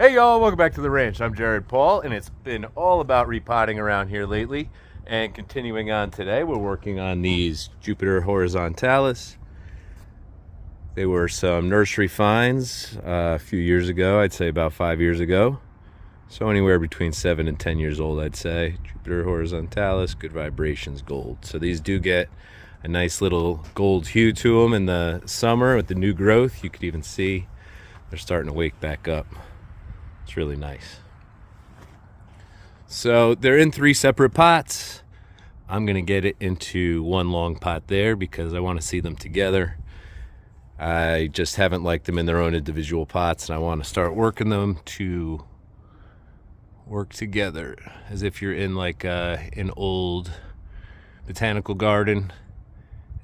Hey y'all, welcome back to the ranch. I'm Jared Paul, and it's been all about repotting around here lately. And continuing on today, we're working on these Juniperus Horizontalis. They were some nursery finds a few years ago, I'd say about 5 years ago. So anywhere between 7 and 10 years old, I'd say. Juniperus Horizontalis, good vibrations, gold. So these do get a nice little gold hue to them in the summer with the new growth. You could even see they're starting to wake back up. It's really nice. So they're in 3 separate pots. I'm gonna get it into one long pot there because I want to see them together. I just haven't liked them in their own individual pots, and I want to start working them to work together as if you're in like an old botanical garden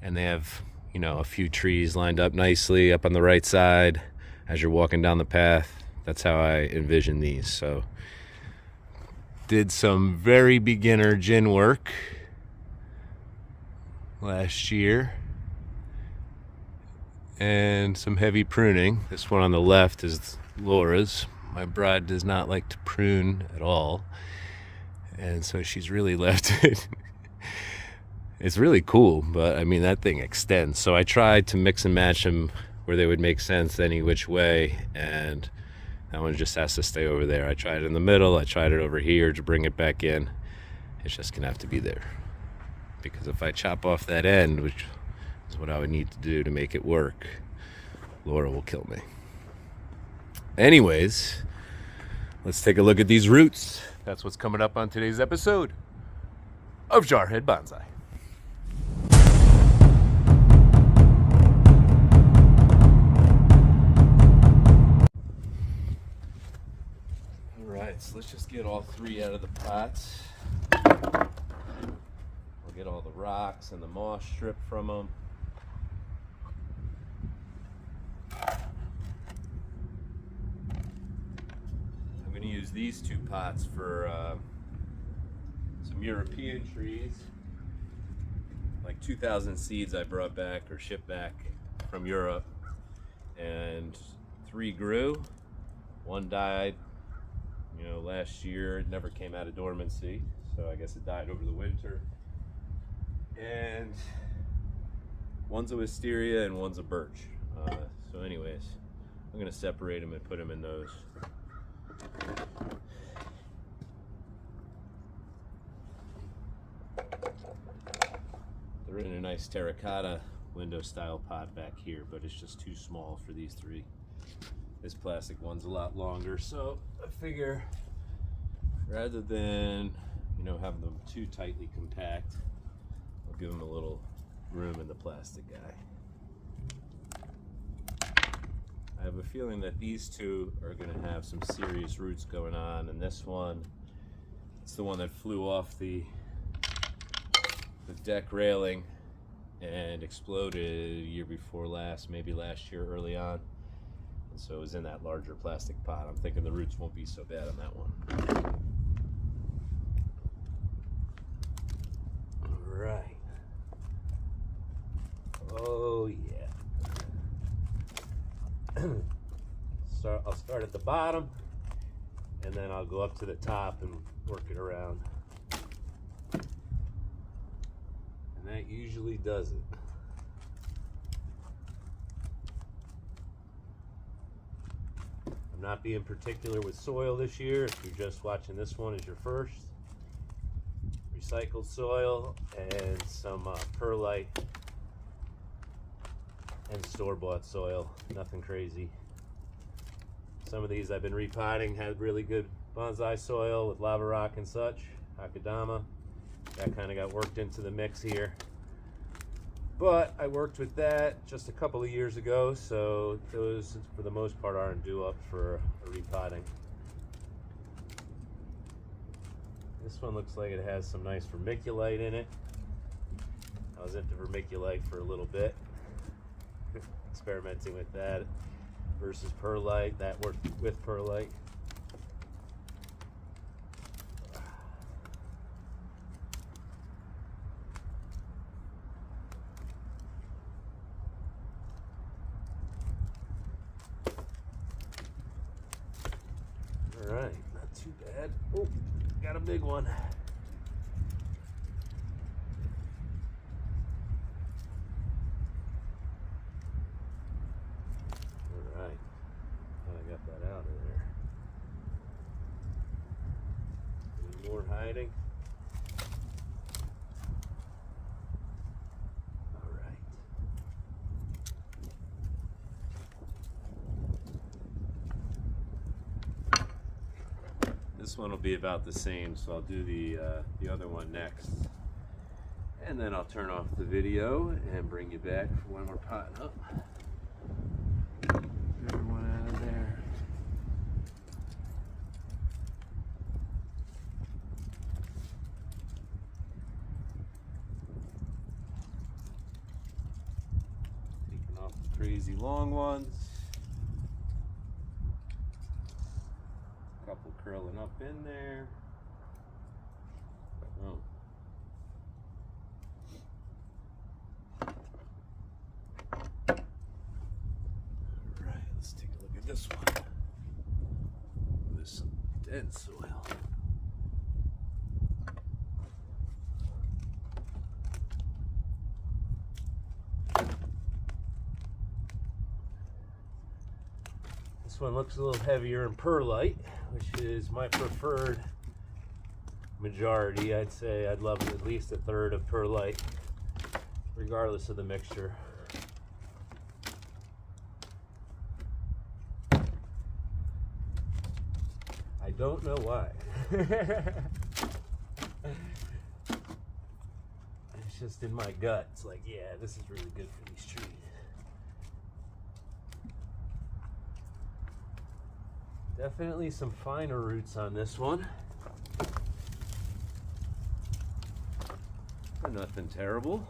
and they have, you know, a few trees lined up nicely up on the right side as you're walking down the path. That's how I envision these. So did some very beginner gin work last year and some heavy pruning. This one on the left is Laura's. My bride does not like to prune at all, and so she's really left it. It's really cool, but I mean, that thing extends. So I tried to mix and match them where they would make sense any which way, and that one just has to stay over there. I tried it in the middle, I tried it over here to bring it back in. It's just gonna have to be there. Because if I chop off that end, which is what I would need to do to make it work, Laura will kill me. Anyways, let's take a look at these roots. That's what's coming up on today's episode of Jarhead Bonsai. Alright, so let's just get all 3 out of the pots. We'll get all the rocks and the moss strip from them. I'm going to use these 2 pots for some European trees. Like 2,000 seeds I brought back or shipped back from Europe. And 3 grew. 1 died, you know, last year. It never came out of dormancy, so I guess it died over the winter. And one's a wisteria and one's a birch. So anyways, I'm gonna separate them and put them in those. They're in a nice terracotta window style pot back here, but it's just too small for these 3. This plastic one's a lot longer, so I figure rather than, you know, having them too tightly compact, I'll give them a little room in the plastic guy. I have a feeling that these 2 are going to have some serious roots going on, and this one, it's the one that flew off the deck railing and exploded year before last, maybe last year early on. And so it was in that larger plastic pot. I'm thinking the roots won't be so bad on that one. All right. Oh yeah. I'll start at the bottom, and then I'll go up to the top and work it around. And that usually does it. I'm not being particular with soil this year. If you're just watching this one as your first, recycled soil and some perlite and store-bought soil, nothing crazy. Some of these I've been repotting had really good bonsai soil with lava rock and such, akadama. That kind of got worked into the mix here. But I worked with that just a couple of years ago, so those, for the most part, aren't due up for a repotting. This one looks like it has some nice vermiculite in it. I was into vermiculite for a little bit, experimenting with that versus perlite. That worked with perlite. All right, not too bad. Oh, got a big one. All right, I got that out of there. Any more hiding? All right. This one will be about the same, so I'll do the other one next. And then I'll turn off the video and bring you back for one more pot. Oh. Everyone out of there. Taking off the crazy long ones. Couple curling up in there. Oh. Alright, let's take a look at this one. There's some dead soil. This one looks a little heavier in perlite, which is my preferred majority. I'd say I'd love at least a third of perlite, regardless of the mixture. I don't know why. It's just in my gut. It's like, yeah, this is really good for these trees. Definitely some finer roots on this one. But nothing terrible.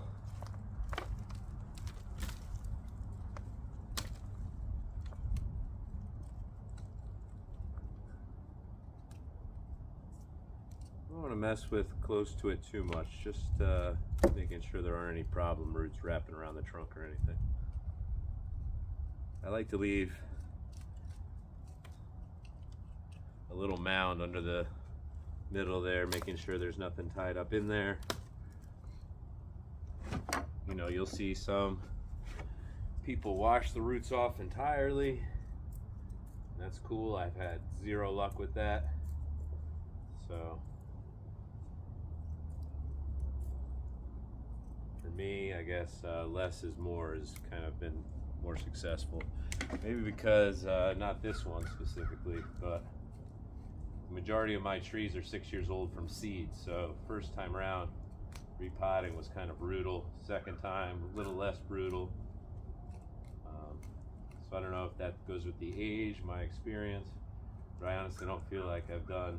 I don't want to mess with close to it too much, just making sure there aren't any problem roots wrapping around the trunk or anything. I like to leave a little mound under the middle there, making sure there's nothing tied up in there. You know, you'll see some people wash the roots off entirely. That's cool. I've had zero luck with that. So for me, I guess less is more has kind of been more successful. Maybe because, not this one specifically, but the majority of my trees are 6 years old from seed, so first time around, repotting was kind of brutal. Second time, a little less brutal. So I don't know if that goes with the age, my experience, but I honestly don't feel like I've done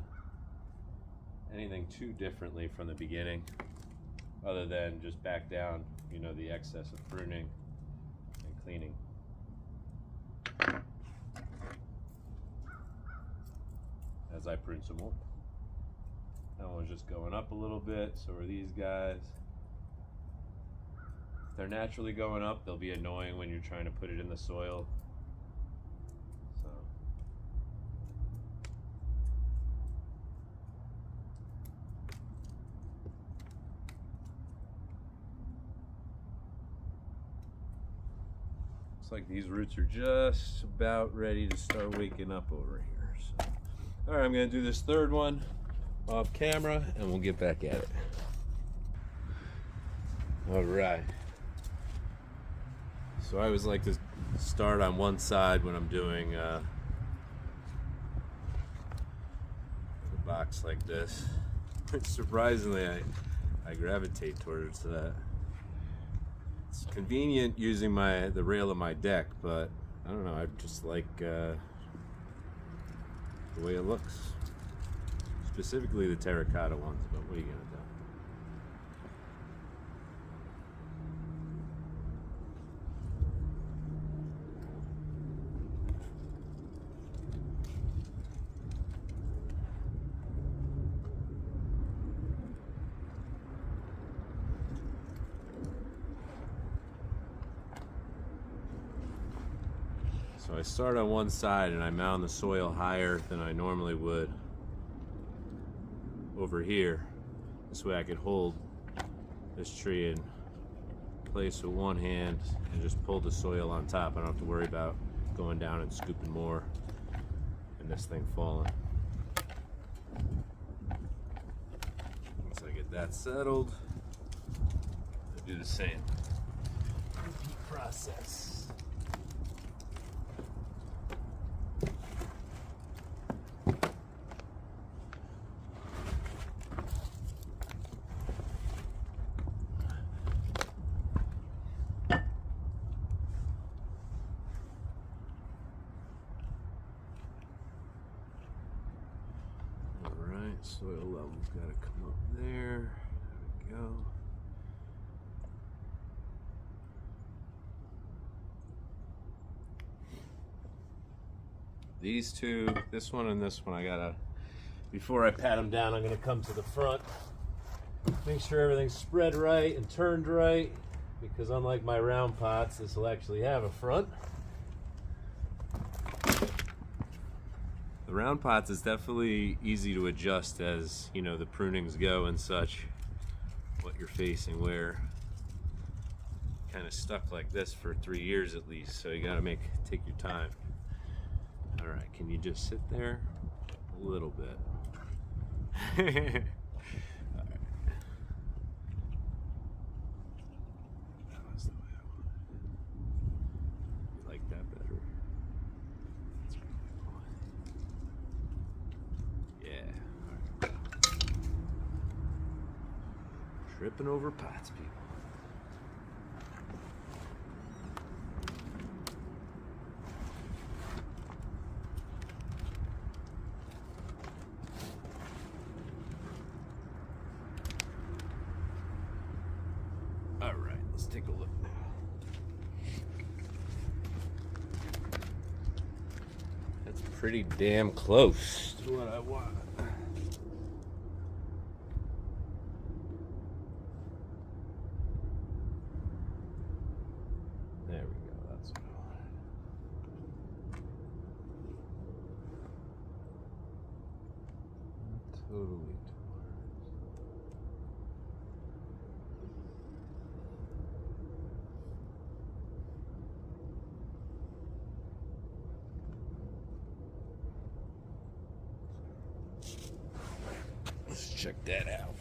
anything too differently from the beginning, other than just back down, you know, the excess of pruning and cleaning. As I prune some more. That one's just going up a little bit, so are these guys. If they're naturally going up, they'll be annoying when you're trying to put it in the soil. So. Looks like these roots are just about ready to start waking up over here. So. All right, I'm gonna do this third one off camera and we'll get back at it. All right. So I always like to start on one side when I'm doing a box like this. Surprisingly, I gravitate towards that. It's convenient using the rail of my deck, but I don't know, I just like the way it looks. Specifically the terracotta ones, but what are you gonna do? So I start on one side and I mound the soil higher than I normally would over here. This way I could hold this tree in place with one hand and just pull the soil on top. I don't have to worry about going down and scooping more and this thing falling. Once I get that settled, I do the same. Repeat process. Soil level's got to come up there. There we go. These two, this one and this one, I gotta, before I pat them down, I'm gonna come to the front, make sure everything's spread right and turned right, because unlike my round pots, this will actually have a front. The round pots is definitely easy to adjust as, you know, the prunings go and such, what you're facing where. Kind of stuck like this for 3 years at least, so you gotta take your time. All right, can you just sit there a little bit? All right. That was the way I wanted it. You like that better? That's really cool. Yeah. All right. Tripping over pots, people. All right, let's take a look now. That's pretty damn close to what I want. There we go, that's what I wanted. Not totally towards. Let's check that out.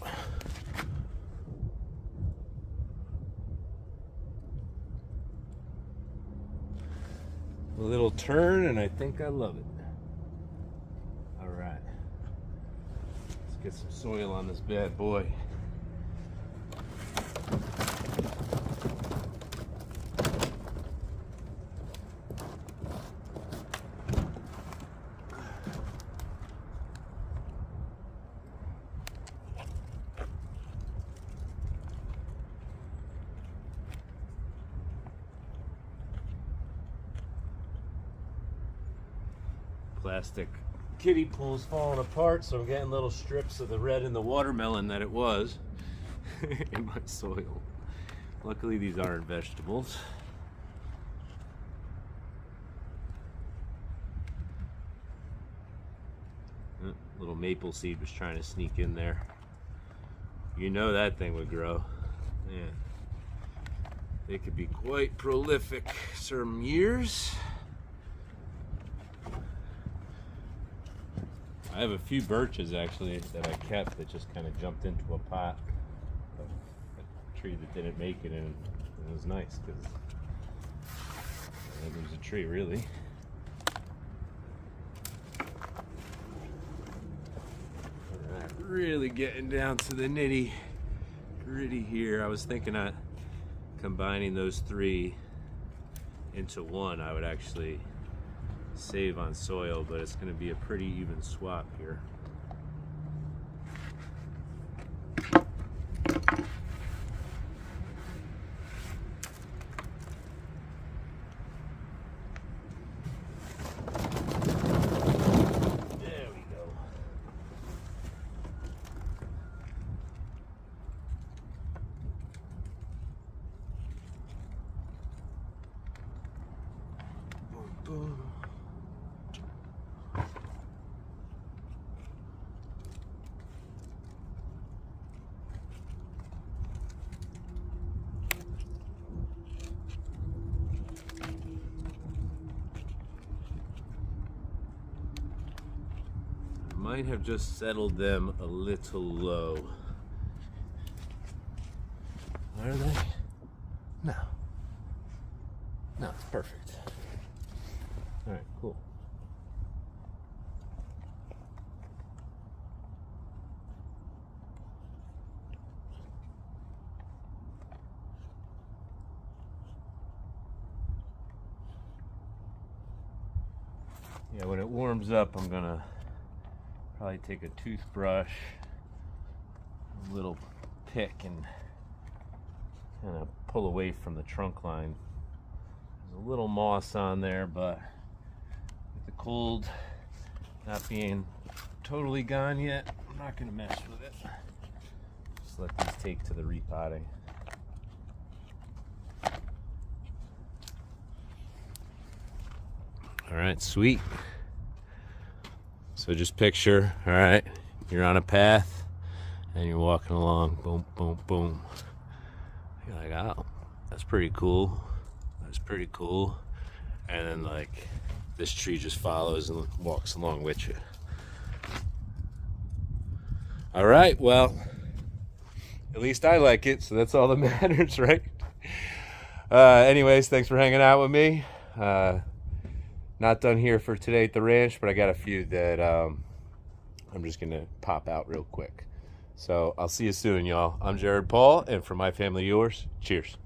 A little turn, and I think I love it. All right, let's get some soil on this bad boy. Plastic kiddie pool's falling apart, so I'm getting little strips of the red in the watermelon that it was in my soil. Luckily these aren't vegetables. Little maple seed was trying to sneak in there. You know that thing would grow. Yeah. They could be quite prolific some years. I have a few birches actually that I kept that just kind of jumped into a pot of a tree that didn't make it, and it was nice because there was a tree really. Alright, really getting down to the nitty gritty here. I was thinking of combining those three into one. I would actually save on soil, but it's going to be a pretty even swap here. There we go. Boom, boom. might have just settled them a little low. Are they? No. No, it's perfect. All right, cool. Yeah, when it warms up, I'm gonna probably take a toothbrush, a little pick, and kind of pull away from the trunk line. There's a little moss on there, but with the cold not being totally gone yet, I'm not gonna mess with it. Just let these take to the repotting. All right, sweet. So just picture, all right, you're on a path and you're walking along, boom, boom, boom. You're like, oh, that's pretty cool. That's pretty cool. And then like this tree just follows and walks along with you. All right, well, at least I like it, so that's all that matters, right? Anyways, thanks for hanging out with me. Not done here for today at the ranch, but I got a few that I'm just gonna pop out real quick. So I'll see you soon, y'all. I'm Jared Paul, and for my family, yours, cheers.